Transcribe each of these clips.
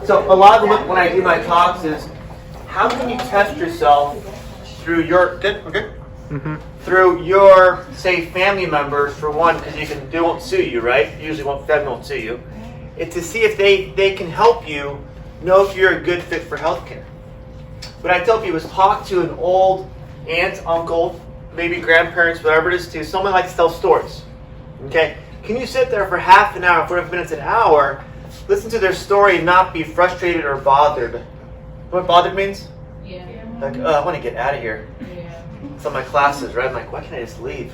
So a lot of them, when I do my talks, is how can you test yourself through your through your, say, family members, for one, because they won't sue you, right? Usually family won't sue you. It's to see if they can help you know if you're a good fit for healthcare. What I tell people is talk to an old aunt, uncle, maybe grandparents, whatever it is, to someone likes to tell stories. Okay? Can you sit there for half an hour, 45 minutes, an hour, listen to their story and not be frustrated or bothered? You know what bothered means? Yeah. Like, I want to get out of here. Yeah. Some of my classes, right? I'm like, why can't I just leave?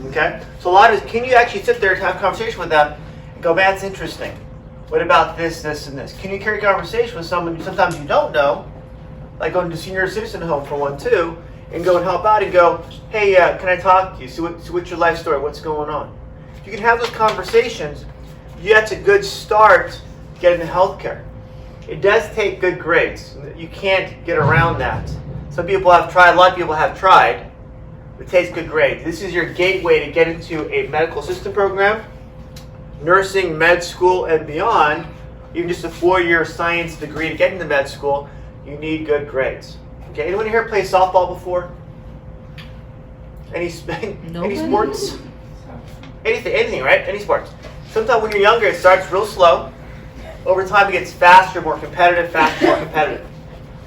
Okay? So a lot of can you actually sit there and have a conversation with them and go, man, that's interesting. What about this, this, and this? Can you carry a conversation with someone who sometimes you don't know, like going to senior citizen home for one, too, and go and help out and go, hey, can I talk to you? See what's your life story? What's going on? If you can have those conversations, that's a good start getting the healthcare. It does take good grades. You can't get around that. Some people have tried, a lot of people have tried. It takes good grades. This is your gateway to get into a medical assistant program, nursing, med school, and beyond. Even just a 4-year science degree to get into med school, you need good grades. Okay, anyone here play softball before? Any sports? Anything, right? Any sports. Sometimes when you're younger, it starts real slow. Over time, it gets faster, more competitive,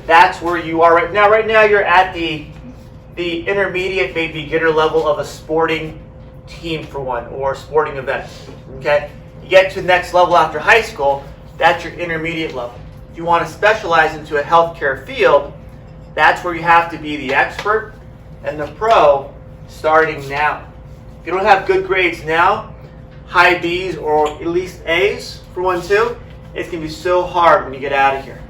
That's where you are right now. Right now, you're at the intermediate, maybe beginner level of a sporting team, for one, or a sporting event. Okay? You get to the next level after high school, that's your intermediate level. If you want to specialize into a healthcare field, that's where you have to be the expert and the pro starting now. If you don't have good grades now, high B's or at least A's for one too, it's going to be so hard when you get out of here.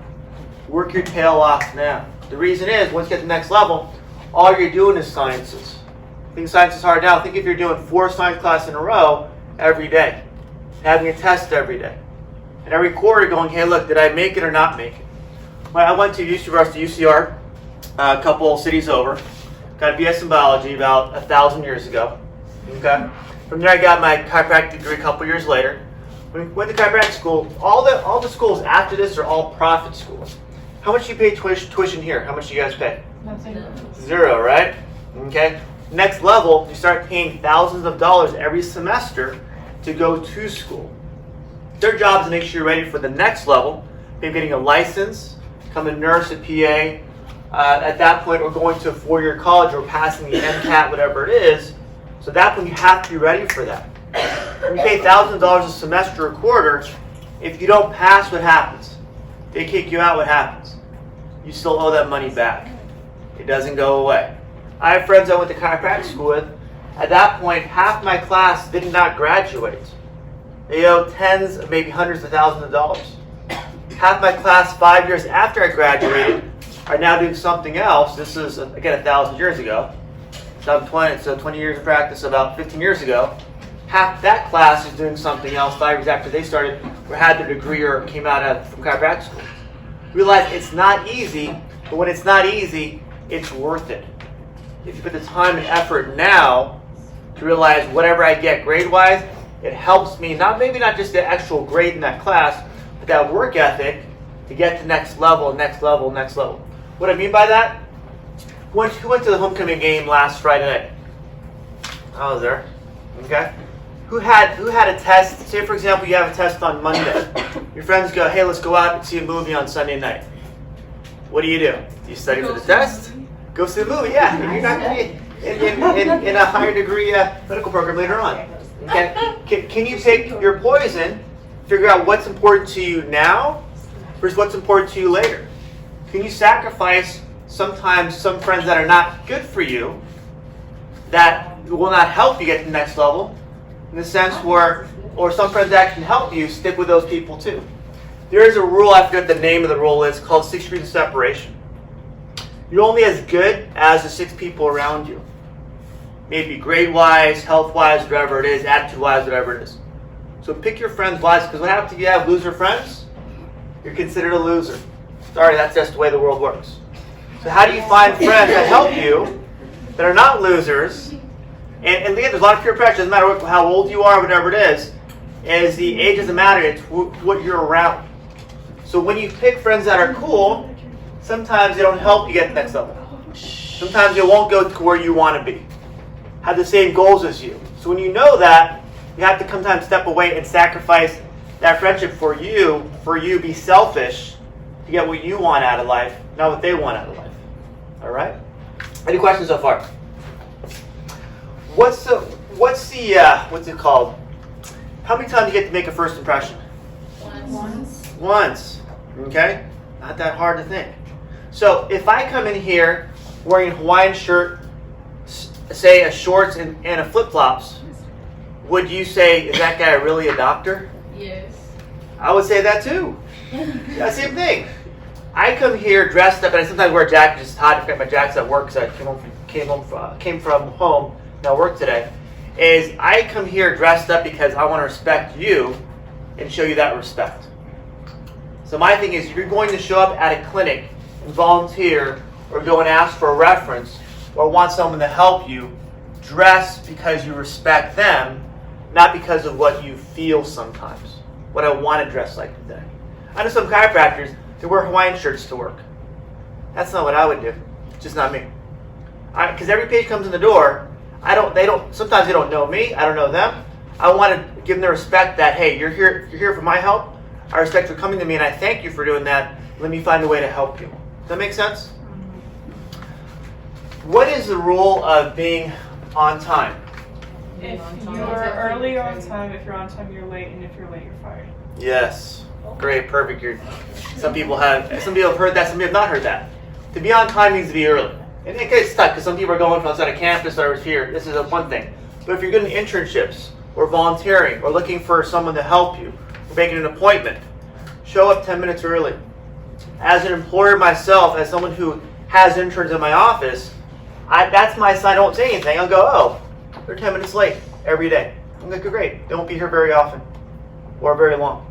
Work your tail off now. The reason is, once you get to the next level, all you're doing is sciences. I think science is hard now. Think if you're doing 4 science classes in a row every day, having a test every day, and every quarter going, hey, look, did I make it or not make it? Well, I went to UCR, a couple cities over, got a BS in biology about 1,000 years ago. Okay. From there, I got my chiropractic degree a couple years later. When I went to chiropractic school, all the schools after this are all profit schools. How much do you pay tuition here? How much do you guys pay? Nothing. 0, right? Okay. Next level, you start paying thousands of dollars every semester to go to school. Their job is to make sure you're ready for the next level, maybe getting a license, become a nurse, a PA. At that point, we're going to a 4-year college or passing the MCAT, whatever it is. So at that point, you have to be ready for that. When you pay thousands of dollars a semester or quarter, if you don't pass, what happens? They kick you out, what happens? You still owe that money back. It doesn't go away. I have friends I went to chiropractic school with. At that point, half my class did not graduate. They owe tens, maybe hundreds of thousands of dollars. Half my class, 5 years after I graduated, are now doing something else. This is, again, 1,000 years ago. So 20 years of practice, about 15 years ago. Half that class is doing something else 5 years after they started, or had their degree or came out from chiropractic school. Realize it's not easy, but when it's not easy, it's worth it. If you put the time and effort now to realize whatever I get grade-wise, it helps me, maybe not just the actual grade in that class, but that work ethic to get to next level, next level, next level. What I mean by that? Who went to the homecoming game last Friday night? I was there. Okay. Who had a test? Say, for example, you have a test on Monday. Your friends go, hey, let's go out and see a movie on Sunday night. What do? Do you study for the test? Go see the movie, yeah. And you're not going to be in a higher degree medical program later on. Okay. Can you take your poison, figure out what's important to you now versus what's important to you later? Can you sacrifice sometimes some friends that are not good for you, that will not help you get to the next level, in the sense where, or some friends that can help you, stick with those people too. There is a rule, I forget the name of the rule is, called 6 degrees of separation. You're only as good as the 6 people around you. Maybe grade-wise, health-wise, whatever it is, attitude-wise, whatever it is. So pick your friends wisely, because what happens if you have loser friends? You're considered a loser. Sorry, that's just the way the world works. So how do you find friends that help you, that are not losers? And again, there's a lot of peer pressure. Doesn't matter how old you are, whatever it is the age doesn't matter. It's what you're around. So when you pick friends that are cool, sometimes they don't help you get to the next level. Sometimes they won't go to where you want to be. Have the same goals as you. So when you know that, you have to sometimes step away and sacrifice that friendship for you, be selfish to get what you want out of life, not what they want out of life. All right? Any questions so far? What's it called? How many times do you get to make a first impression? Once. Okay? Not that hard to think. So if I come in here wearing a Hawaiian shirt, say a shorts and a flip-flops, would you say, is that guy really a doctor? Yes. I would say that too. Yeah, same thing. I come here dressed up, and I sometimes wear a jacket just hot to forget my jacket's at work because I came from home and I work today. Is I come here dressed up because I want to respect you and show you that respect. So my thing is, you're going to show up at a clinic and volunteer or go and ask for a reference or want someone to help you, dress because you respect them, not because of what you feel sometimes, what I want to dress like today. I know some chiropractors, they wear Hawaiian shirts to work. That's not what I would do. It's just not me. Because every patient comes in the door, sometimes they don't know me, I don't know them. I want to give them the respect that, hey, you're here for my help. I respect you for coming to me and I thank you for doing that. Let me find a way to help you. Does that make sense? What is the rule of being on time? If you're early, you're on time. If you're on time, you're late. And if you're late, you're fired. Yes. Great. Perfect. Some people have heard that. Some people have not heard that. To be on time means to be early. And it gets stuck because some people are going from outside of campus or here. This is one thing. But if you're getting internships or volunteering or looking for someone to help you or making an appointment, show up 10 minutes early. As an employer myself, as someone who has interns in my office, that's my sign. I don't say anything. I'll go, oh, they're 10 minutes late every day. I'm like, great. They won't be here very often or very long.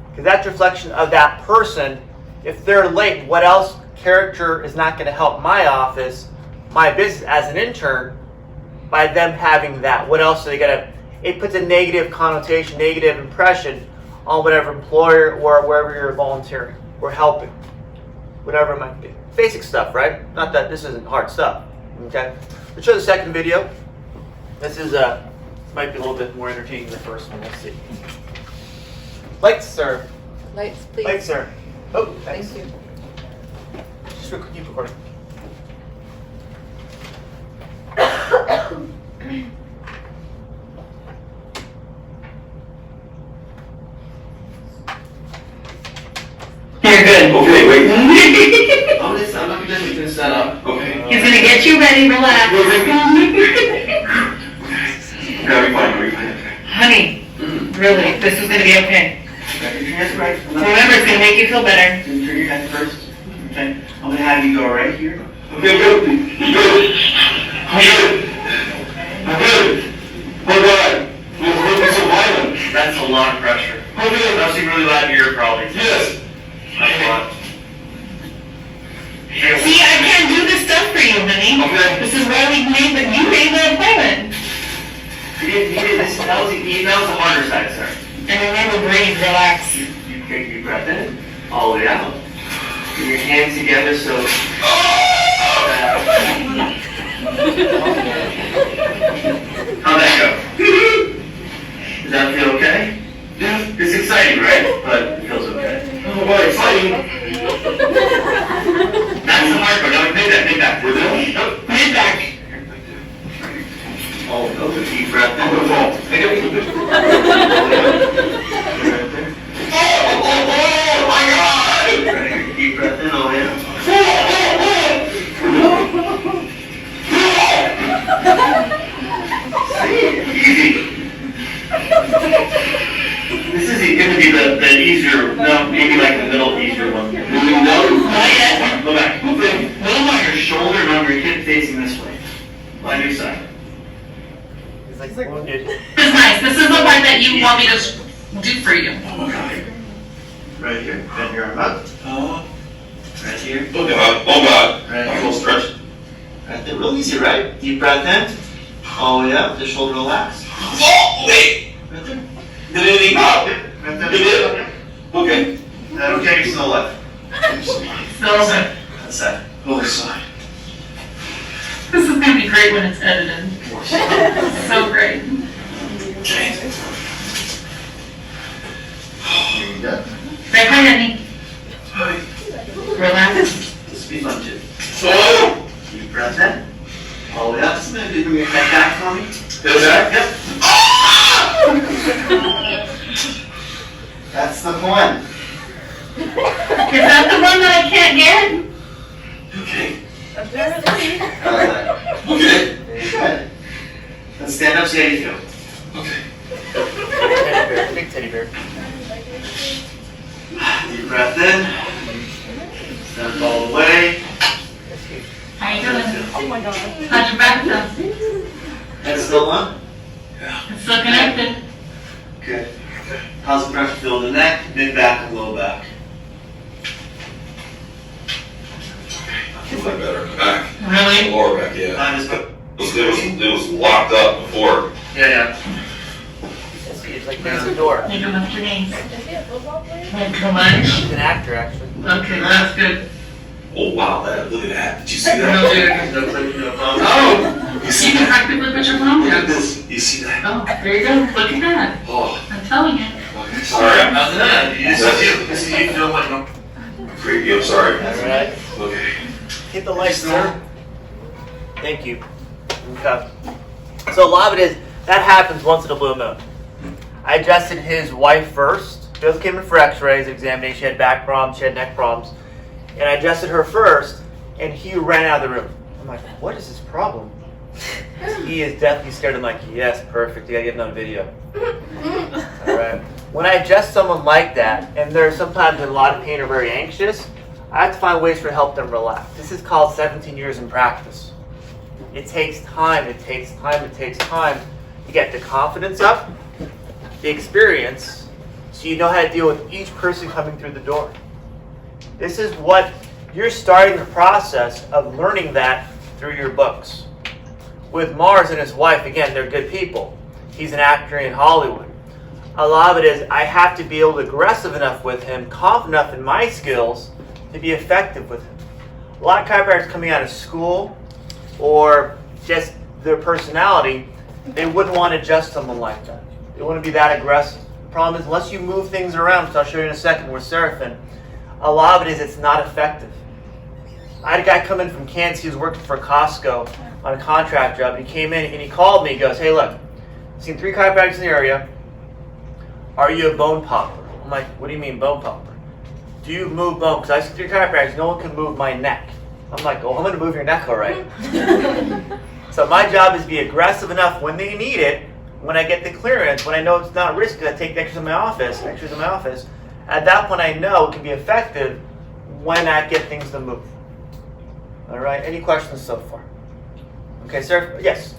Because that's a reflection of that person. If they're late, what else character is not going to help my office, my business as an intern, by them having that? What else are they going to? It puts a negative connotation, negative impression on whatever employer or wherever you're volunteering or helping. Whatever it might be. Basic stuff, right? Not that this isn't hard stuff. Okay? Let's show the second video. This is might be a little bit more entertaining than the first one. Let's see. Lights, sir. Lights, please. Lights, sir. Oh, thanks. Thank you. Just keep recording. You're good. Okay, wait. I'm not gonna do set up. Okay. He's gonna get you ready, relax. That'll be fine, that'll be fine. Honey, really, this is gonna be okay. Your hands right. Remember, it's gonna make you feel better. Turn your head first. Okay. I'm gonna have you go right here. Okay, good. Good. Good. Oh God. You're looking so violent. That's a lot of pressure. Okay. That's really loud ear, probably. Yes. That's a lot. See, I can't do this stuff for you, honey. Okay. This is why you made the appointment. That was the harder side, sir. And remember, breathe, relax. You take your breath in, all the way out. Get your hands together so. How'd that go? Does that feel okay? Yeah. It's exciting, right? But it feels okay. Oh, boy, exciting. That's the hard part. Now make that. We're doing. Nope. Mid back. Oh, those are deep breath in. I'm gonna fall. Make it. Oh my God! Ready? Deep breath in, all the way out. Easy. This is going to be the easier, no, maybe like the middle easier one. Not yet. Go back. Move in. Put them on your shoulder and on your hip facing this way. On your side. It's like wounded. This is nice. This is the part that you want me to do for you. Right here. Bend your arm up. Right here. Oh God. Right I'm a here. little stretched. Right there. Real easy, right? Deep breath in. All the way up. The shoulder relax. Oh, wait. Right there. Did anything pop? Right there. It did? Okay. that okay? You're still alive. So, That's that. Other side. this is gonna be great when it's edited. So great. Okay. You done? Say hi, honey. Hi. Relax. This will be fun too. Deep breath in. All the way up. Just maybe bring your head back for me. Head back? Yep. That's the one. Is that the one that I can't get? Okay. Apparently. Okay. Very good. Let's stand up, see how you feel. Okay. Teddy bear, big teddy bear. Deep breath in. Stand up all the way. How you doing? Oh my god. How's your back feel? Head still on? It's still connected. Good. How's the pressure feel in the neck, mid back, and low back? I feel like better. Back. Really? Lower back, yeah. Time is good. It was locked up before. Yeah. Let's see, it's like there's a door. You can lift your knees. Is he a football player? Come on. He's an actor, actually. Okay, that's good. Oh wow, look at that. Did you see No, that? dude. No click, no pump. Oh, you can practically put your palm Look at down. this. You see that? Oh, there you go. Look at that. Oh, I'm telling you. sorry. How's that? This is you. This is you feeling like no. Freaky, I'm sorry. Alright. Okay. Hit the lights, sir. Thank you. Okay. So a lot of it is, that happens once in a blue moon. I adjusted his wife first. She both came in for x-rays, examination. She had back problems, she had neck problems. And I adjusted her first, and he ran out of the room. I'm like, what is his problem? He is definitely scared. I'm like, yes, perfect. You gotta get it on video. Alright. When I adjust someone like that, and they're sometimes in a lot of pain or very anxious, I have to find ways to help them relax. This is called 17 years in practice. It takes time, it takes time, it takes time to get the confidence up, the experience, so you know how to deal with each person coming through the door. This is what you're starting the process of learning that through your books. With Mars and his wife, again, they're good people. He's an actor in Hollywood. A lot of it is I have to be able to aggressive enough with him, confident enough in my skills to be effective with him. A lot of chiropractors coming out of school or just their personality, they wouldn't want to adjust someone like that. They wouldn't be that aggressive. The problem is unless you move things around, which I'll show you in a second with Seraphin, a lot of it is it's not effective. I had a guy come in from Kansas. He was working for Costco on a contract job. And he came in and he called me. He goes, hey, look, I've seen 3 chiropractors in the area. Are you a bone popper? I'm like, what do you mean bone popper? Do you move bone? Because I see 3 chiropractors. No one can move my neck. I'm like, oh, I'm going to move your neck all right. So my job is to be aggressive enough when they need it, when I get the clearance, when I know it's not risky, I take the extras in my office. At that point, I know it can be effective when I get things to move. All right. Any questions so far? Okay, sir. Yes.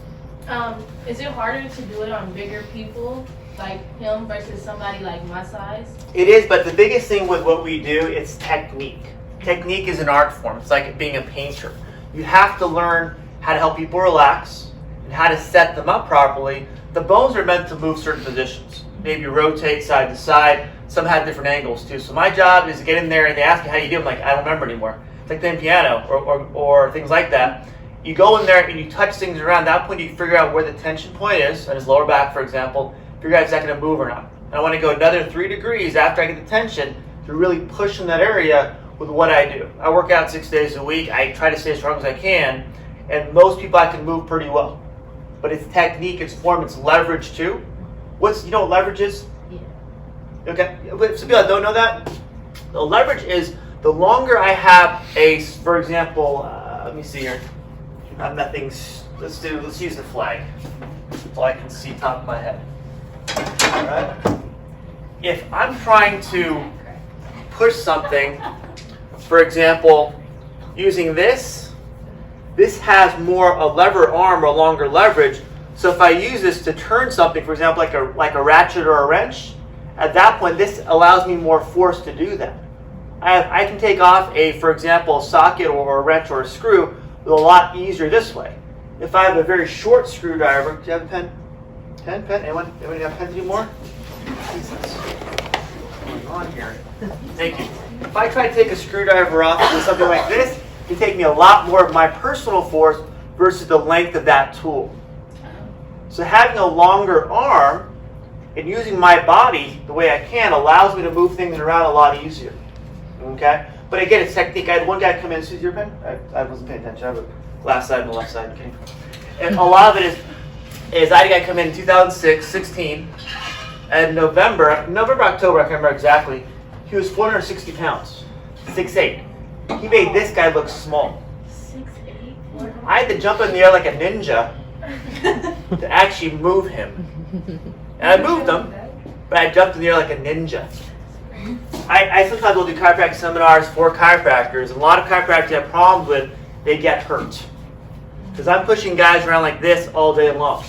Is it harder to do it on bigger people like him versus somebody like my size? It is, but the biggest thing with what we do is technique. Technique is an art form. It's like being a painter. You have to learn how to help people relax and how to set them up properly. The bones are meant to move certain positions. Maybe rotate side to side. Some have different angles too. So my job is to get in there and they ask me how you do. I'm like, I don't remember anymore. It's like playing piano or things like that. You go in there and you touch things around. At that point, you figure out where the tension point is, on his lower back, for example. Figure out if it's going to move or not. And I want to go another 3 degrees after I get the tension to really push in that area with what I do. I work out 6 days a week. I try to stay as strong as I can. And most people I can move pretty well. But it's technique, it's form, it's leverage too. You know what leverage is? Yeah. Okay. Some people that don't know that. The leverage is the longer I have for example, let me see here. Let's use the flag. So I can see top of my head. All right. If I'm trying to push something, for example, using this has more a lever arm or longer leverage. So if I use this to turn something, for example, like a ratchet or a wrench, at that point, this allows me more force to do that. I can take off for example, a socket or a wrench or a screw with a lot easier this way. If I have a very short screwdriver, do you have a pen? Pen? Anyone have pens anymore? Jesus. What's going on here? Thank you. If I try to take a screwdriver off with something like this, it can take me a lot more of my personal force versus the length of that tool. So having a longer arm and using my body the way I can allows me to move things around a lot easier. Okay? But again, it's technique. I had one guy come in. Susie, your pen? I wasn't paying attention. I have a glass side and the left side. Okay. And a lot of it is I had a guy come in 2006, 16, and November, October, I can't remember exactly. He was 460 pounds, 6'8". He made this guy look small. 6'8"? I had to jump in the air like a ninja to actually move him. And I moved him, but I jumped in the air like a ninja. I sometimes will do chiropractic seminars for chiropractors, and a lot of chiropractors have problems with, they get hurt. Because I'm pushing guys around like this all day long.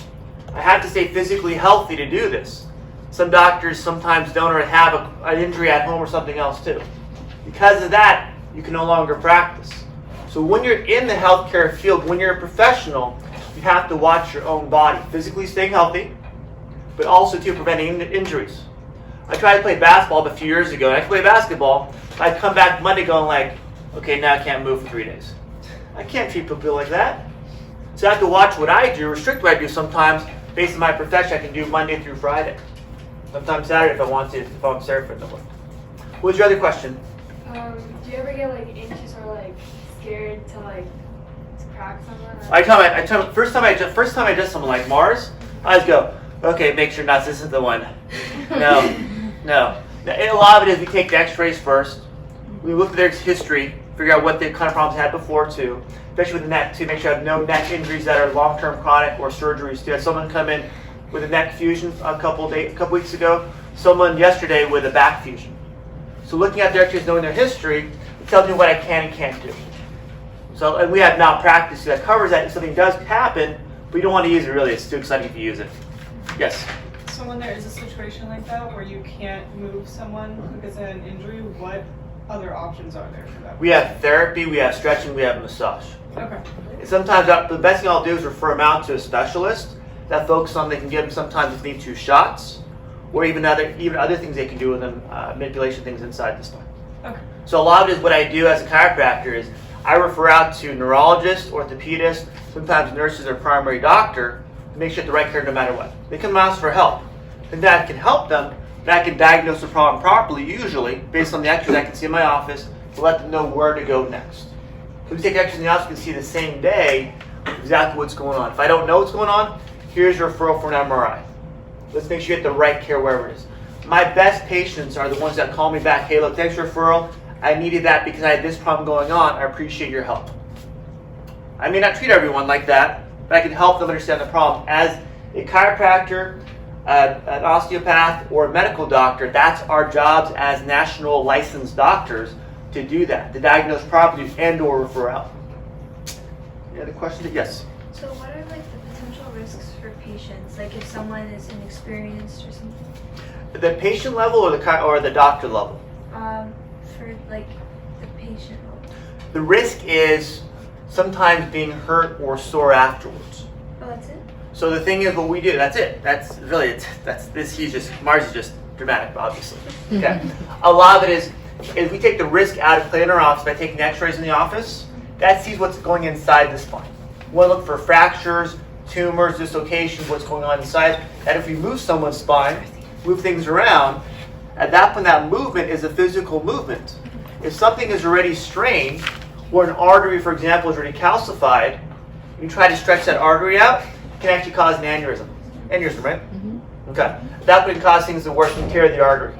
I have to stay physically healthy to do this. Some doctors sometimes don't or have an injury at home or something else too. Because of that, you can no longer practice. So when you're in the healthcare field, when you're a professional, you have to watch your own body. Physically staying healthy, but also to preventing injuries. I tried to play basketball a few years ago, and I could play basketball. I'd come back Monday going like, okay, now I can't move for 3 days. I can't treat people like that. So I have to watch what I do, restrict what I do sometimes based on my profession. I can do Monday through Friday. Sometimes Saturday if I want to, if I'm Saturday for the work. What was your other question? Do you ever get like anxious or like scared to like crack someone? First time I did something like Mars, I always go, okay, make sure this isn't the one. No. A lot of it is we take the x-rays first. We look at their history, figure out what the kind of problems they had before too, especially with the neck to make sure I have no neck injuries that are long-term chronic or surgeries too. I had someone come in with a neck fusion a couple weeks ago, someone yesterday with a back fusion. So looking at their x-rays, knowing their history, it tells me what I can and can't do. So, and we have malpractice that covers that if something does happen, but you don't want to use it really. It's too exciting if you use it. Yes? So when there is a situation like that where you can't move someone because of an injury, what other options are there for that? We have therapy, we have stretching, we have massage. Okay. And sometimes the best thing I'll do is refer them out to a specialist that focuses on, they can give them sometimes if they need 2 shots, or even other things they can do with them, manipulation things inside the spine. Okay. So a lot of it is what I do as a chiropractor is I refer out to neurologists, orthopedists, sometimes nurses or primary doctor to make sure the right care no matter what. They come and ask for help. And that can help them, but I can diagnose the problem properly, usually, based on the x-rays I can see in my office, to let them know where to go next. If we take x-rays in the office, we can see the same day exactly what's going on. If I don't know what's going on, here's your referral for an MRI. Let's make sure you get the right care wherever it is. My best patients are the ones that call me back, hey, look, thanks for referral. I needed that because I had this problem going on. I appreciate your help. I may not treat everyone like that, but I can help them understand the problem. As a chiropractor, an osteopath, or a medical doctor, that's our jobs as national licensed doctors to do that, to diagnose properly and or refer out. Any other questions? Yes? So what are like the potential risks for patients? Like if someone is inexperienced or something? The patient level or the doctor level? For like the patient level. The risk is sometimes being hurt or sore afterwards. Oh, that's it? So the thing is, what we do, that's it. That's really it. That's this. Mars is just dramatic, obviously. Okay. A lot of it is we take the risk out of play in our office by taking X-rays in the office. That sees what's going inside the spine. We want to look for fractures, tumors, dislocations, what's going on inside. And if we move someone's spine, move things around, at that point, that movement is a physical movement. If something is already strained, or an artery, for example, is already calcified, you try to stretch that artery out, it can actually cause an aneurysm. Aneurysm, right? Mm-hmm. Okay. That would cause things to worsen and tear the artery.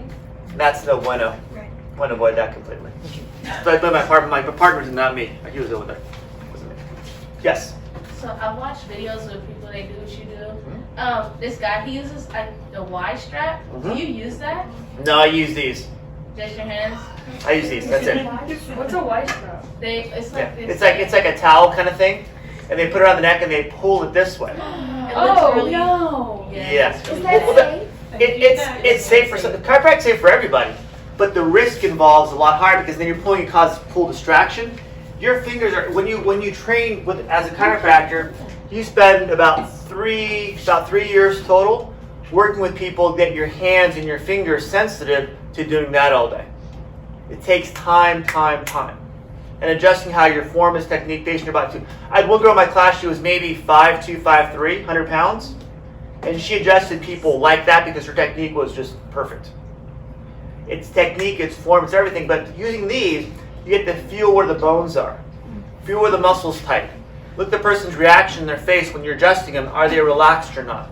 And that's no bueno. Right. I want to avoid that completely. But my partners and not me. He was over there. Wasn't me. Yes? So I watch videos of people that do what you do. This guy, he uses a Y strap. Do you use that? No, I use these. Just your hands? I use these. That's it. What's a Y strap? It's like a towel kind of thing, and they put it around the neck and they pull it this way. No. Yes. Is that safe? It's safe for some. Chiropractic's safe for everybody, but the risk involves a lot higher because then you're pulling, it causes pull distraction. Your fingers are when you train as a chiropractor, you spend about 3 years total working with people, get your hands and your fingers sensitive to doing that all day. It takes time. And adjusting how your form is, technique, based on your body too. I had one girl in my class, she was maybe 5'2", 5'3", 100 pounds. And she adjusted people like that because her technique was just perfect. It's technique, it's form, it's everything. But using these, you get to feel where the bones are. Feel where the muscles tight. Look at the person's reaction in their face when you're adjusting them. Are they relaxed or not?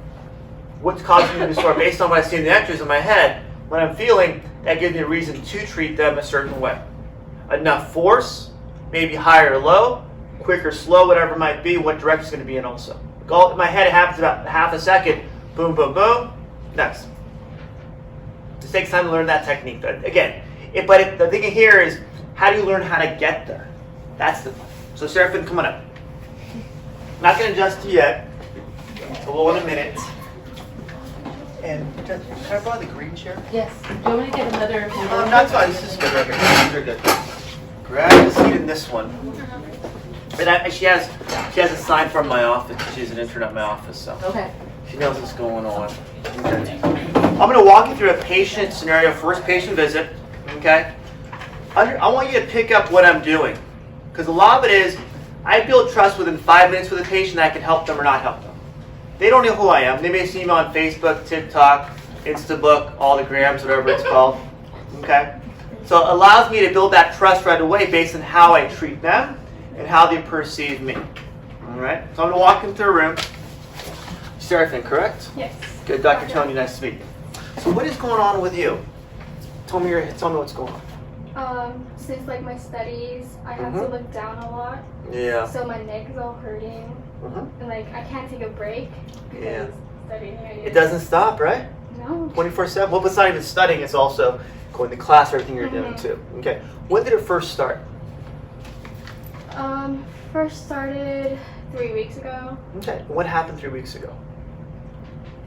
What's causing them to be sore? Based on what I see in the x-rays in my head, when I'm feeling, that gives me a reason to treat them a certain way. Enough force, maybe high or low, quick or slow, whatever it might be, what direction it's going to be in also. Go in my head, it happens about half a second. Boom, boom, boom. Next. It takes time to learn that technique. But again, the thing here is, how do you learn how to get there? That's the thing. So Seraphin, come on up. Not going to adjust you yet. So we'll in a minute. And can I borrow the green chair? Yes. Do you want me to get another? That's fine. This is good right here. You're good. Grab the seat in this one. And she has a sign from my office. She's an intern at my office, so Okay. she knows what's going on. Okay. I'm going to walk you through a patient scenario, first patient visit. Okay. I want you to pick up what I'm doing, because a lot of it is I build trust within 5 minutes with a patient that I can help them or not help them. They don't know who I am. They may see me on Facebook, TikTok, Instabook, all the grams, whatever it's called. Okay? So it allows me to build that trust right away based on how I treat them and how they perceive me. All right? So I'm going to walk into a room. Seraphin, correct? Yes. Good. Dr. Tony, nice to meet you. So what is going on with you? Tell me what's going on. Since like my studies, I have to look down a lot. Yeah. So my neck is all hurting. And like I can't take a break because studying. It doesn't stop, right? No. 24/7. Well, it's not even studying. It's also going to class, everything you're doing too. Okay. When did it first start? First started 3 weeks ago. Okay. What happened 3 weeks ago?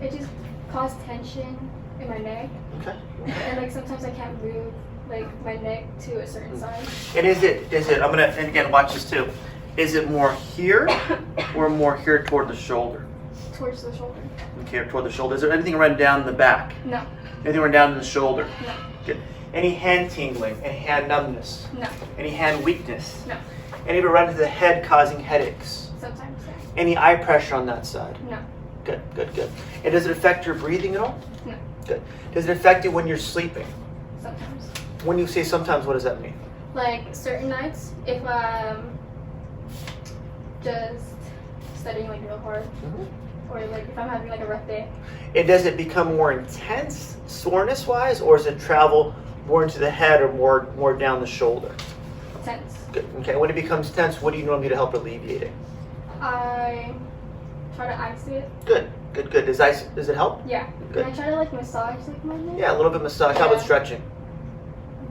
It just caused tension in my neck. Okay. And like sometimes I can't move like my neck to a certain side. And is it, and again, watch this too. Is it more here or more here toward the shoulder? Towards the shoulder. Okay, toward the shoulder. Is there anything running down the back? No. Anything running down the shoulder? No. Good. Any hand tingling? Any hand numbness? No. Any hand weakness? No. Any of it run to the head causing headaches? Sometimes. Yeah. Any eye pressure on that side? No. Good. And does it affect your breathing at all? No. Good. Does it affect you when you're sleeping? Sometimes. When you say sometimes, what does that mean? Like certain nights, if I'm just studying like real hard, or like if I'm having like a rough day. And does it become more intense, soreness-wise, or does it travel more into the head or more down the shoulder? Tense. Good. Okay. When it becomes tense, what do you normally do to help alleviate it? I try to ice it. Good. Does it help? Yeah. Good. And I try to like massage like my neck. Yeah, a little bit massage. How about Yeah. stretching?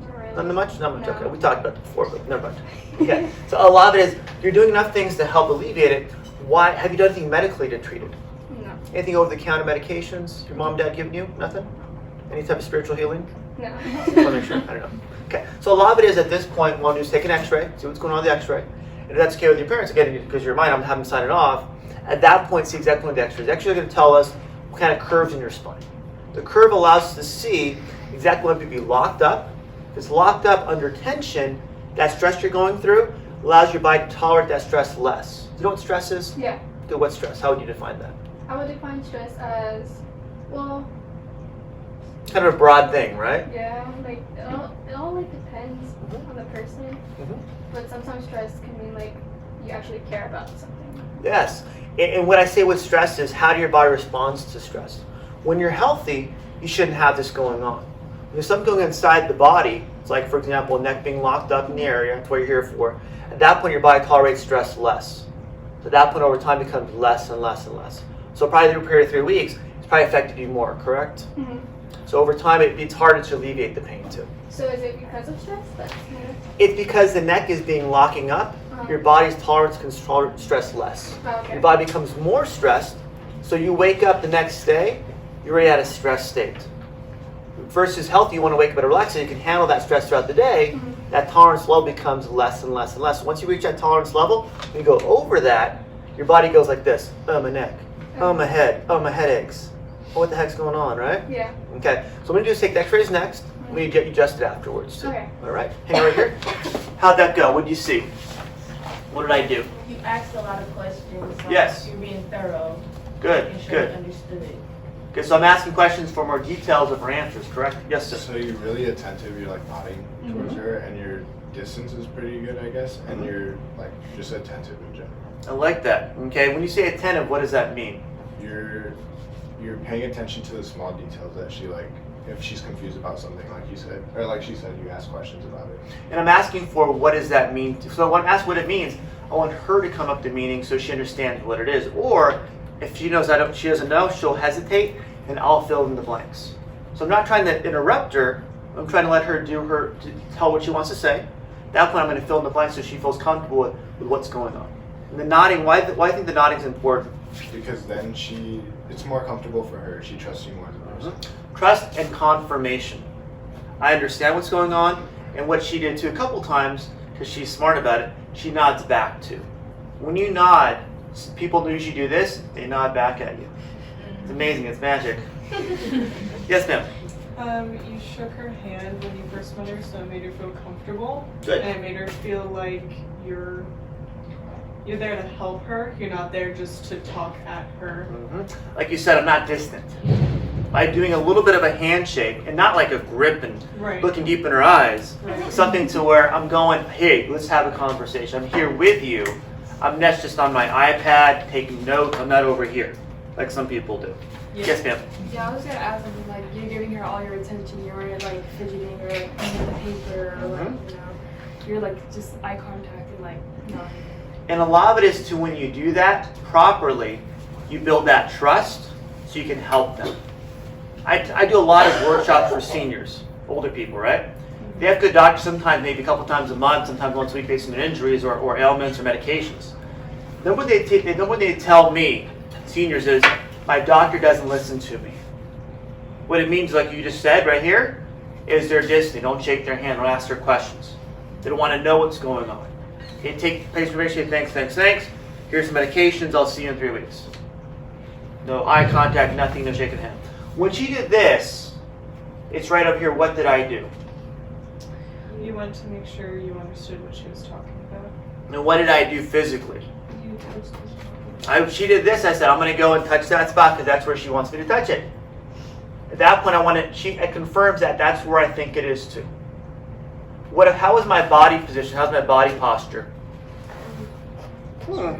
Not really. Not much? Not much. No. Okay. We talked about that before, but never mind. Okay. So a lot of it is you're doing enough things to help alleviate it. Why have you done anything medically to treat it? No. Anything over-the-counter medications? Your mom, dad giving you? Nothing? Any type of spiritual healing? No. I want to make sure. I don't know. Okay. So a lot of it is at this point, we'll just take an X-ray, see what's going on with the X-ray. And if that's okay with your parents, again, because you're mine, I'm having them sign it off. At that point, see exactly what the X-ray is. The X-ray is going to tell us what kind of curves in your spine. The curve allows us to see exactly when people be locked up. If it's locked up under tension, that stress you're going through allows your body to tolerate that stress less. Do you know what stress is? Yeah. Good. What stress? How would you define that? I would define stress as, well, Kind of a broad thing, right? yeah, like it all like depends on the person. But sometimes stress can mean like you actually care about something. Yes. And what I say with stress is how do your body responds to stress? When you're healthy, you shouldn't have this going on. When there's something going inside the body, it's like, for example, a neck being locked up in the area, that's what you're here for. At that point, your body tolerates stress less. So at that point, over time, it becomes less and less and less. So probably through a period of 3 weeks, it's probably affected you more, correct? So over time, it's harder to alleviate the pain too. So is it because of stress? It's because the neck is being locking up, your body's tolerance can tolerate stress less. Oh, okay. Your body becomes more stressed, so you wake up the next day, you're already at a stress state. Versus healthy, you want to wake up and relax so you can handle that stress throughout the day. That tolerance level becomes less and less and less. Once you reach that tolerance level, when you go over that, your body goes like this. Oh, my neck. Oh, my head. Oh, my head aches. Oh, what the heck's going on, right? Yeah. Okay, so what I'm going to do is take the x-rays next. We get you adjusted afterwards too. Okay. All right, hang right here. How'd that go? What did you see? What did I do? You asked a lot of questions. Like Yes. You're being thorough. Good, Making sure good. you understood it. Okay, so I'm asking questions for more details of her answers, correct? Yes, sir. So you're really attentive, you're like nodding towards her, and your distance is pretty good, I guess, and you're like just attentive in general. I like that. Okay, when you say attentive, what does that mean? You're paying attention to the small details that she like, if she's confused about something, like you said, or like she said, you ask questions about it. And I'm asking for what does that mean? So when I ask what it means, I want her to come up to meaning so she understands what it is. Or if she knows she doesn't know, she'll hesitate, and I'll fill in the blanks. So I'm not trying to interrupt her. I'm trying to let her tell what she wants to say. At that point, I'm going to fill in the blanks so she feels comfortable with what's going on. And the nodding, why I think the nodding is important? Because then it's more comfortable for her. She trusts you more as a person. Trust and confirmation. I understand what's going on, and what she did too a couple times, because she's smart about it, she nods back too. When you nod, people usually do this, they nod back at you. It's amazing, it's magic. Yes, ma'am. You shook her hand when you first met her, so it made her feel comfortable. Good. And it made her feel like you're there to help her. You're not there just to talk at her. Mm-hmm. Like you said, I'm not distant. By doing a little bit of a handshake, and not like a grip and Right. looking deep in her eyes, Right. something to where I'm going, hey, let's have a conversation. I'm here with you. I'm not just on my iPad taking notes. I'm not over here, like some people do. Yeah. Yes, ma'am. Yeah, I was gonna ask them, like, you're giving her all your attention, you weren't like fidgeting or like on the paper or like, you know, you're like just eye contact and like nothing. And a lot of it is to when you do that properly, you build that trust so you can help them. I do a lot of workshops for seniors, older people, right? They have good doctors sometimes, maybe a couple times a month, sometimes once a week based on their injuries or ailments or medications. Then what they tell me, seniors, is my doctor doesn't listen to me. What it means, like you just said right here, is they're distant. They don't shake their hand, don't ask their questions. They don't want to know what's going on. They take patient information, thanks. Here's some medications, I'll see you in 3 weeks. No eye contact, nothing, no shaking hand. When she did this, it's right up here, what did I do? You went to make sure you understood what she was talking about. And what did I do physically? You touched this. She did this, I said, I'm going to go and touch that spot because that's where she wants me to touch it. At that point, it confirms that that's where I think it is too. How is my body position? How's my body posture? It was like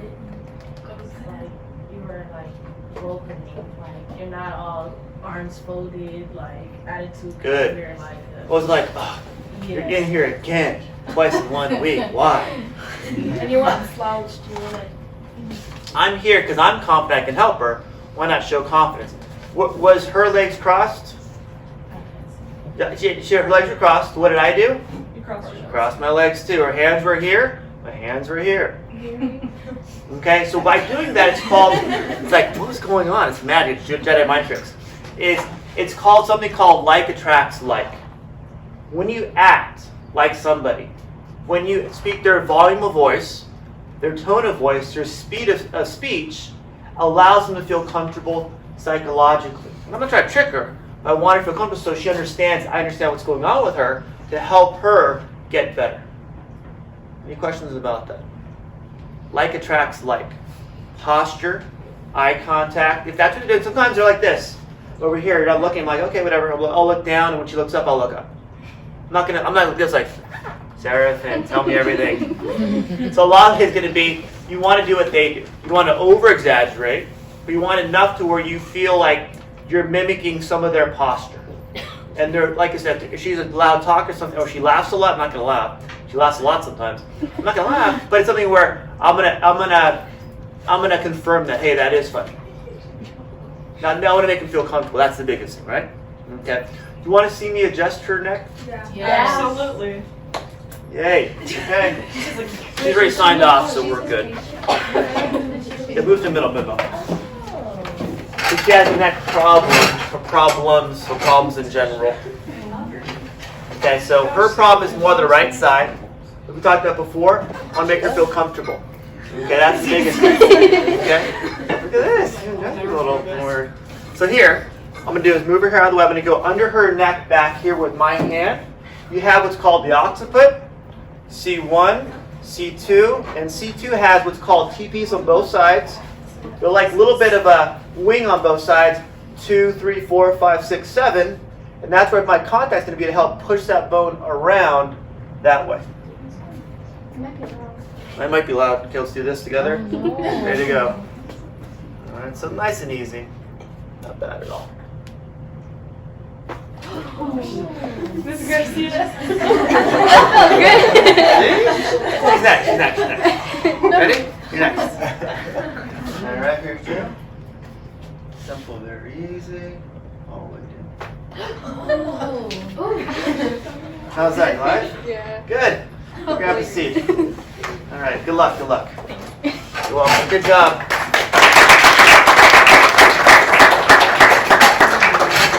you were like welcoming, like you're not all arms folded, like attitude. Good. You're like I was like, oh, you're in here again, twice in 1 week. Why? And you weren't slouched, you were like, I'm here because I'm confident I can help her. Why not show confidence? Was her legs crossed? Yeah, her legs were crossed. What did I do? You crossed your Crossed my legs too. Her hands were here. My hands were here. Okay, so by doing that, it's like, what is going on? It's magic. It's Jedi mind tricks. It's called something called like attracts like. When you act like somebody, when you speak their volume of voice, their tone of voice, their speed of speech, allows them to feel comfortable psychologically. And I'm not trying to trick her, but I want her to feel comfortable so she understands, I understand what's going on with her to help her get better. Any questions about that? Like attracts like. Posture, eye contact. If that's what you're doing, sometimes they're like this. Over here, you're not looking, I'm like, okay, whatever. I'll look down, and when she looks up, I'll look up. I'm not like this, like, Sarah, tell me everything. So a lot of it is going to be, you want to do what they do. You want to over-exaggerate, but you want enough to where you feel like you're mimicking some of their posture. And they're, like I said, if she's a loud talker or something, or she laughs a lot, I'm not going to laugh. She laughs a lot sometimes. I'm not going to laugh, but it's something where I'm gonna confirm that, hey, that is funny. Now I want to make them feel comfortable. That's the biggest thing, right? Okay. You want to see me adjust her neck? yeah. Absolutely. Yay. Okay. She's already signed off, so we're good. Yeah, move to the middle. If she has a neck problem, or problems in general. Okay, so her problem is more the right side. Like we talked about before, I want to make her feel comfortable. Okay, that's the biggest thing. Okay? Look at this. That's a little more. So here, I'm going to do is move her hair out of the way. I'm going to go under her neck back here with my hand. You have what's called the occiput, C1, C2, and C2 has what's called TPs on both sides. They're like a little bit of a wing on both sides, 2, 3, 4, 5, 6, 7. And that's where my contact's going to be to help push that bone around that way. I might be loud. Okay, let's do this together. Ready to go. All right, so nice and easy. Not bad at all. Miss Garcia. Who's next? Who's next? Who's next? Ready? You're next. All right, here we go. Simple, very easy. All the way down. How's that, Elijah? Yeah. Good. Grab a seat. All right, good luck, good luck. You're welcome. Good job.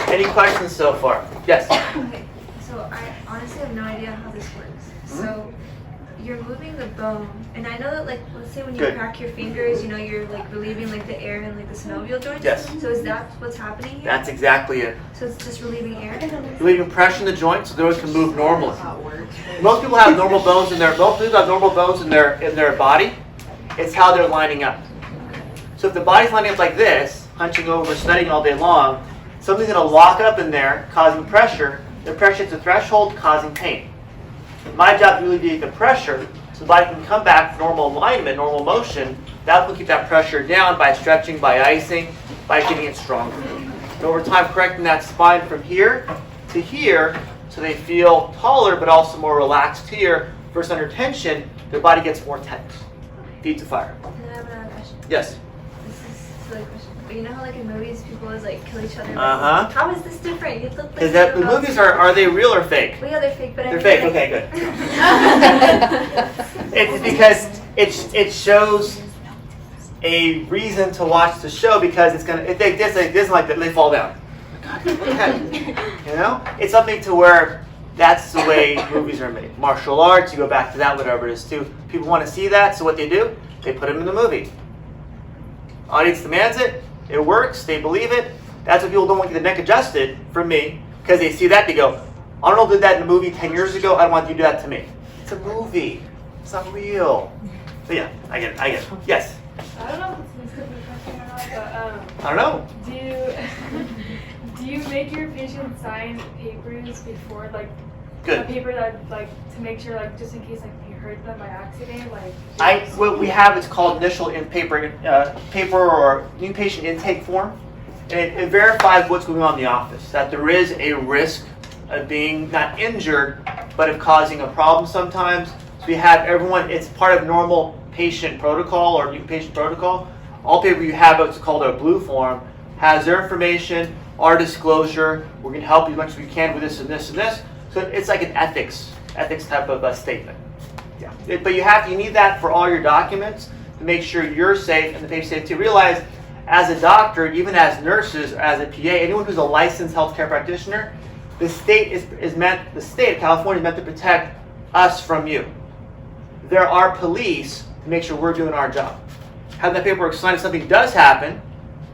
Any questions so far? Yes. Okay, so I honestly have no idea how this works. So you're moving the bone, and I know that, like, let's say when you Good. crack your fingers, you know, you're like relieving like the air in like the synovial joints. Yes. So is that what's happening here? That's exactly it. So it's just relieving air. Relieving pressure in the joint so those can move normally. Most people have normal bones in their in their body. It's how they're lining up. So if the body's lining up like this, hunching over, studying all day long, something's going to lock up in there, causing pressure. The pressure hits a threshold, causing pain. My job is to alleviate the pressure so the body can come back to normal alignment, normal motion. That will keep that pressure down by stretching, by icing, by getting it stronger. And over time, correcting that spine from here to here so they feel taller but also more relaxed here. First under tension, their body gets more tense. Feet to fire. And I have another question. Yes. This is a silly question. But you know how like in movies people always like kill each other? Uh-huh. How is this different? You look like Because the you're about movies to- are they real or fake? Well, yeah, they're fake, but I They're mean, fake. like- Okay, good. It's because it shows a reason to watch the show because it's gonna if they this like that they fall down. You know, it's something to where that's the way movies are made. Martial arts, you go back to that, whatever it is too. People want to see that, so what they do, they put them in the movie. Audience demands it. It works. They believe it. That's what people don't want to get the neck adjusted from me because they see that they go, Arnold did that in a movie 10 years ago. I don't want you to do that to me. It's a movie. It's not real. So yeah, I get it. Yes. I don't know if it's a stupid question or not, but I don't know. do you make your patient sign papers before, like a Good. paper that like to make sure, like just in case like you hurt them by accident, like? What we have is called initial paper or new patient intake form, and it verifies what's going on in the office. That there is a risk of being not injured, but of causing a problem sometimes. So we have everyone. It's part of normal patient protocol or new patient protocol. All paper you have what's called a blue form has their information, our disclosure. We're going to help you as much as we can with this and this and this. So it's like an ethics type of a statement. Yeah. But you need that for all your documents to make sure you're safe and the patient's safe too. Realize, as a doctor, even as nurses, or as a PA, anyone who's a licensed healthcare practitioner, the state of California is meant to protect us from you. There are police to make sure we're doing our job. Having that paperwork signed if something does happen,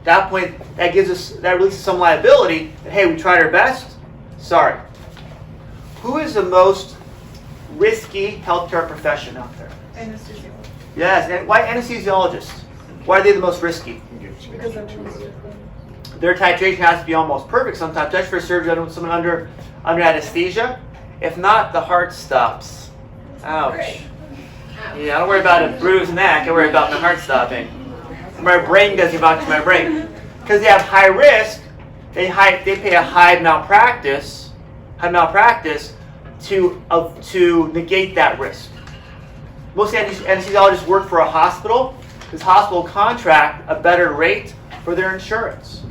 at that point, that releases some liability that, hey, we tried our best, sorry. Who is the most risky healthcare profession out there? Anesthesiologist. Yes, and why anesthesiologists? Why are they the most risky? Because everyone's different. Their titration has to be almost perfect sometimes, especially for surgery with someone under anesthesia. If not, the heart stops. Ouch. Yeah, I don't worry about a bruised neck, I worry about my heart stopping. My brain doesn't get back to my brain. Because they have high risk, they pay a high malpractice to negate that risk. Most anesthesiologists work for a hospital. This hospital contract a better rate for their insurance.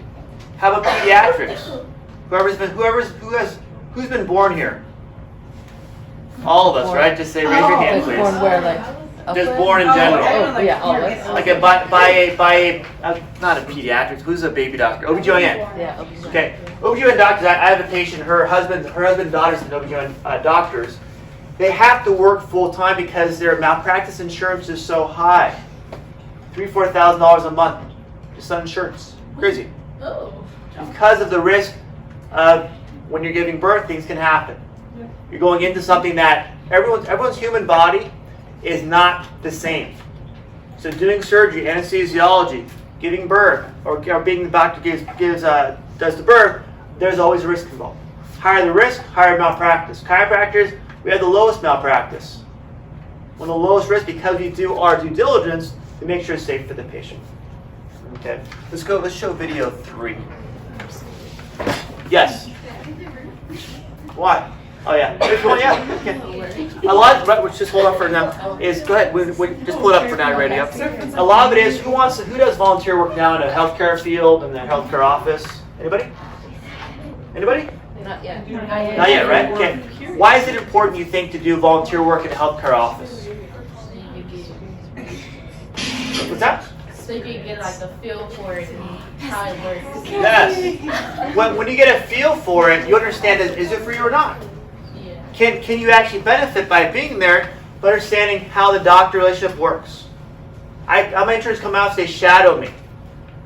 How about pediatrics? Who's been born here? All of us, right? Just say raise your hand, please. Born where, like? Just born in general. Oh, yeah, all of us. Like not a pediatrics. Who's a baby doctor? OBGYN. Yeah. Okay. OBGYN doctors. I have a patient. Her husband and daughter's been OBGYN doctors. They have to work full time because their malpractice insurance is so high. $3,000-4,000 a month just on insurance. Crazy. Oh. because of the risk of when you're giving birth, things can happen. You're going into something that everyone's human body is not the same. So doing surgery, anesthesiology, giving birth, or being the doctor does the birth, there's always a risk involved. Higher the risk, higher malpractice. Chiropractors, we have the lowest malpractice. One of the lowest risks because we do our due diligence to make sure it's safe for the patient. Okay, let's show video 3. Yes. Why? Oh yeah. There's one, yeah. Okay. A lot, right, just hold up for now. Is go ahead. Just pull it up for now, radio. A lot of it is who does volunteer work now in a healthcare field in the healthcare office? Anybody? Anybody? Not yet. Not yet, right? Okay. Why is it important, you think, to do volunteer work in a healthcare office? What's that? So you can get like a feel for it and how it works. Yes. When you get a feel for it, you understand is it for you or not? Yeah. Can you actually benefit by being there, but understanding how the doctor relationship works? My interns come out and they shadow me.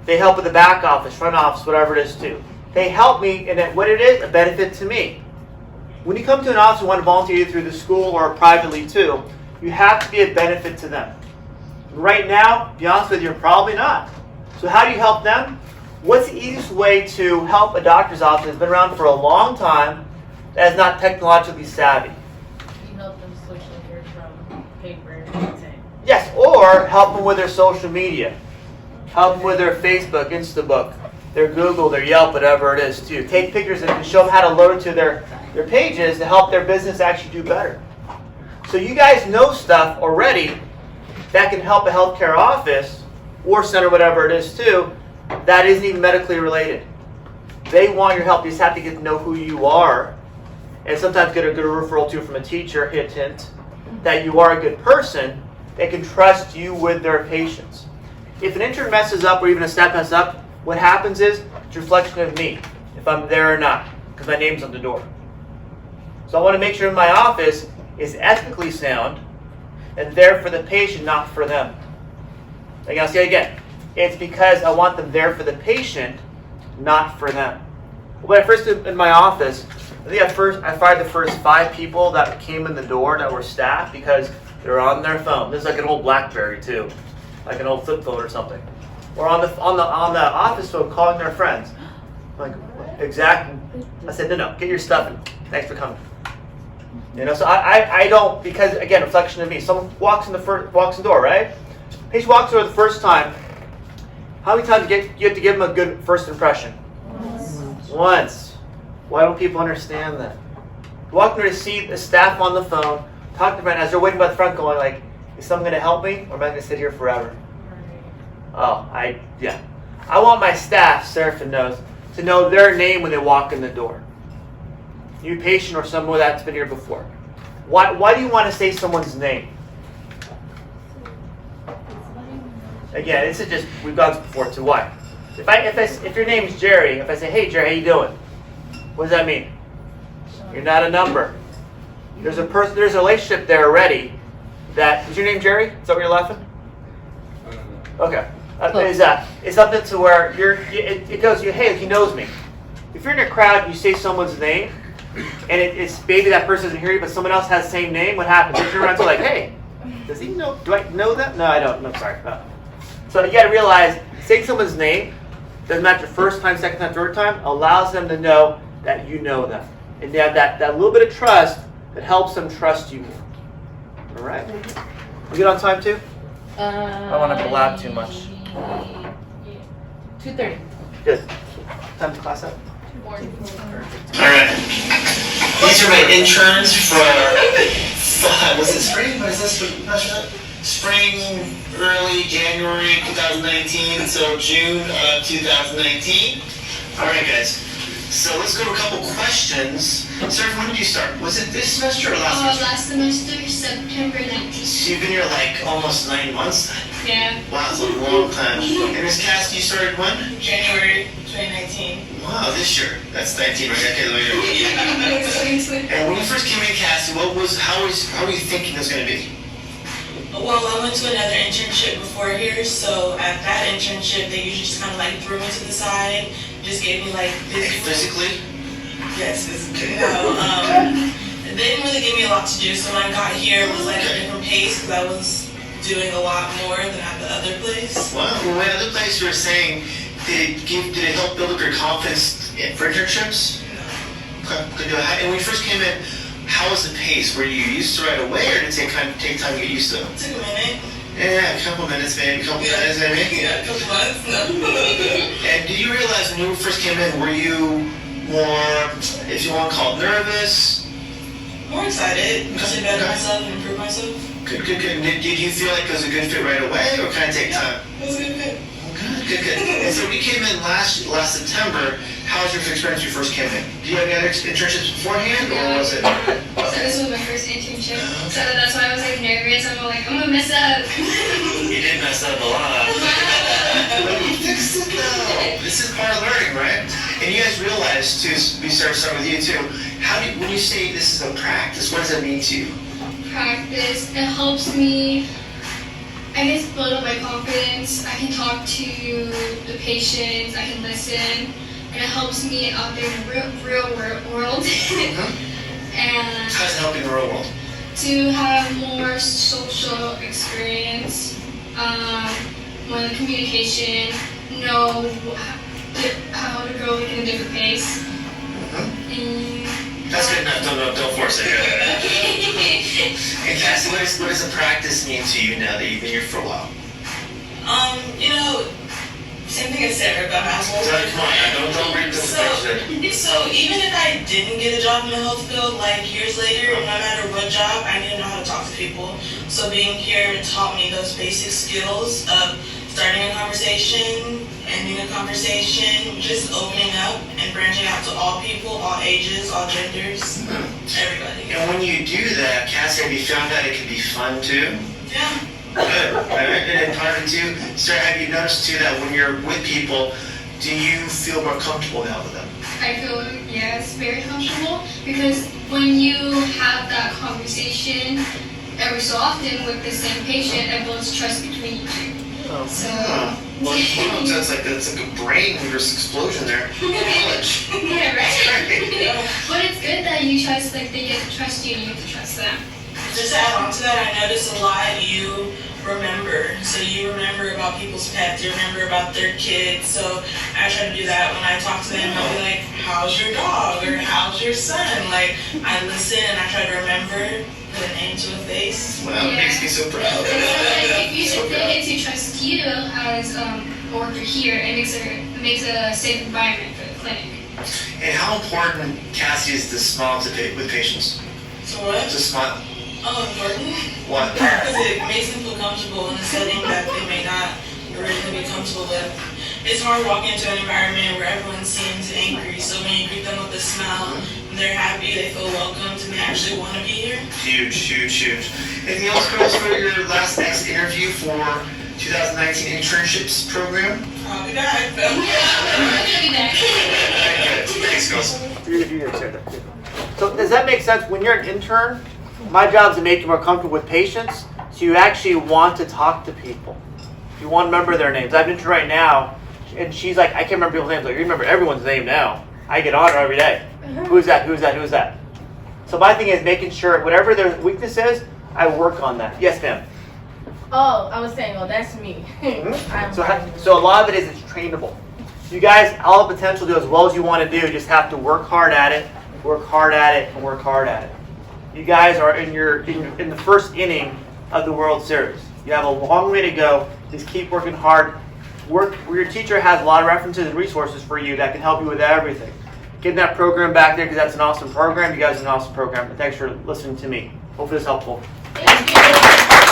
They help with the back office, front office, whatever it is too. They help me, and what it is, a benefit to me. When you come to an office and want to volunteer either through the school or privately too, you have to be a benefit to them. Right now, to be honest with you, you're probably not. So how do you help them? What's the easiest way to help a doctor's office that's been around for a long time that is not technologically savvy? You help them switch over from paper and pen. Yes, or help them with their social media. Help them with their Facebook, Instabook, their Google, their Yelp, whatever it is too. Take pictures and show them how to load to their pages to help their business actually do better. So you guys know stuff already that can help a healthcare office or center, whatever it is too, that isn't even medically related. They want your help. You just have to get to know who you are, and sometimes get a good referral too from a teacher, hint, that you are a good person that can trust you with their patients. If an intern messes up or even a staff messes up, what happens is it's a reflection of me, if I'm there or not, because my name's on the door. So I want to make sure my office is ethically sound and there for the patient, not for them. Like I'll say again, it's because I want them there for the patient, not for them. When I first did in my office, I think I fired the first 5 people that came in the door that were staff because they were on their phone. This is like an old BlackBerry too, like an old flip phone or something, or on the office phone calling their friends. I'm like, exactly. I said, no, get your stuff and thanks for coming. You know, so I don't, because again, reflection of me. Someone walks in the door, right? Patient walks in the door the first time. How many times you have to give them a good first impression? Once. Why don't people understand that? You walk in there to see the staff on the phone, talk to them as they're waiting by the front, going like, "Is someone going to help me, or am I going to sit here forever?" Oh, I want my staff, Seraphin knows, to know their name when they walk in the door. New patient or someone that's been here before. Why do you want to say someone's name? Again, this is just, we've gone before too. Why? If your name's Jerry, if I say, "Hey Jerry, how you doing?" What does that mean? You're not a number. There's a relationship there already. Is your name Jerry? Is that what you're laughing? Okay. It's something to where it goes, hey, he knows me. If you're in a crowd, you say someone's name, and it's maybe that person doesn't hear you, but someone else has the same name. What happens? You turn around and like, "Hey, does he know? Do I know that?" No, I don't. No, sorry. No. So you got to realize saying someone's name doesn't matter first time, second time, third time, allows them to know that you know them, and they have that little bit of trust that helps them trust you more. All right. We good on time too? I don't want to blab too much. 2:30. Good. Time to class up. Alright. These are my interns for was it spring? What is this? Spring, early January 2019 until June of 2019. Alright guys. So let's go to a couple questions. Sir, when did you start? Was it this semester or last semester? Last semester, September 19th. So you've been here like almost 9 months then? Yeah. Wow, it's a long time. And Ms. Cass, you started when? January 2019. Wow, this year. That's 19, right? Okay, and when you first came in, Cassie, how were you thinking it was going to be? Well, I went to another internship before here, so at that internship, they usually just kind of like threw me to the side just gave me like Physically? Yes, physically. No, they didn't really give me a lot to do, so when I got here, it was like a different pace because I was doing a lot more than at the other place. Wow. Well, the other place you were saying, did it help build up your confidence for internships? Okay, good deal. And when you first came in, how was the pace? Were you used to right away, or did it take time to get used to? It took a minute. Yeah, a couple minutes, maybe. A couple minutes, maybe. Yeah, a couple months. No. And did you realize when you first came in, were you more, if you want to call it, nervous? More excited to better myself and improve myself. Good. Did you feel like it was a good fit right away, or kind of take time? It was a good fit. Good. And so we came in last September. How was your experience when you first came in? Do you have any other internships beforehand, or was it? So this was my first internship, so that's why I was like nervous. I'm like, I'm gonna mess up. You did mess up a lot. But you fixed it though. This is part of learning, right? And you guys realize too, we start with you too, when you say this is a practice, what does that mean to you? Practice, it helps me, I guess, build up my confidence. I can talk to the patients, I can listen, and it helps me out there in the real world. And how does it help in the real world? To have more social experience, more communication, know how to go in a different pace. That's good enough. Don't force it. And Cassie, what does a practice mean to you now that you've been here for a while? Same thing as Sarah about assholes. Come on, don't read the So even if I didn't get a job in the health field, like years later, no matter what job, I need to know how to talk to people. So being here taught me those basic skills of starting a conversation, ending a conversation, just opening up and branching out to all people, all ages, all genders, everybody. And when you do that, Cassie, have you found out it can be fun too? Yeah. Good. Right. And part of it too, Sarah, have you noticed too that when you're with people, do you feel more comfortable now with them? I feel, yes, very comfortable, because when you have that conversation every so often with the same patient, it builds trust between you two. Oh. So, That's like a brain explosion there. Knowledge. yeah, right? But it's good that you trust, like they get to trust you and you get to trust them. Just to add on to that, I noticed a lot you remember. So you remember about people's pets, you remember about their kids. So I try to do that when I talk to them. I'll be like, how's your dog? Or how's your son? Like, I listen and I try to remember, put a name to a face. Wow, it makes me so proud. If they get to trust you as a worker here, it makes a safe environment for the clinic. And how important, Cassie, is to smile with patients? So what? To smile. Oh, important? What? Because it makes them feel comfortable in a setting that they may not originally be comfortable with. It's hard walking into an environment where everyone seems angry, so when you greet them with a smile, and they're happy, they feel welcomed, and they actually want to be here. Huge. Anything else, girls, for your next interview for 2019 internships program? I'll be back. Thanks, girls. So does that make sense? When you're an intern, my job is to make you more comfortable with patients, so you actually want to talk to people. You want to remember their names. I have an intern right now, and she's like, I can't remember people's names. Like, you remember everyone's name now. I get on her every day. Who's that? So my thing is making sure whatever their weakness is, I work on that. Yes, ma'am. Oh, I was saying, that's me. So a lot of it is it's trainable. You guys, all the potential to do as well as you want to do, just have to work hard at it, and work hard at it. You guys are in the first inning of the World Series. You have a long way to go. Just keep working hard. Your teacher has a lot of references and resources for you that can help you with everything. Get that program back there because that's an awesome program. You guys are an awesome program. And thanks for listening to me. Hopefully it's helpful. Thank you.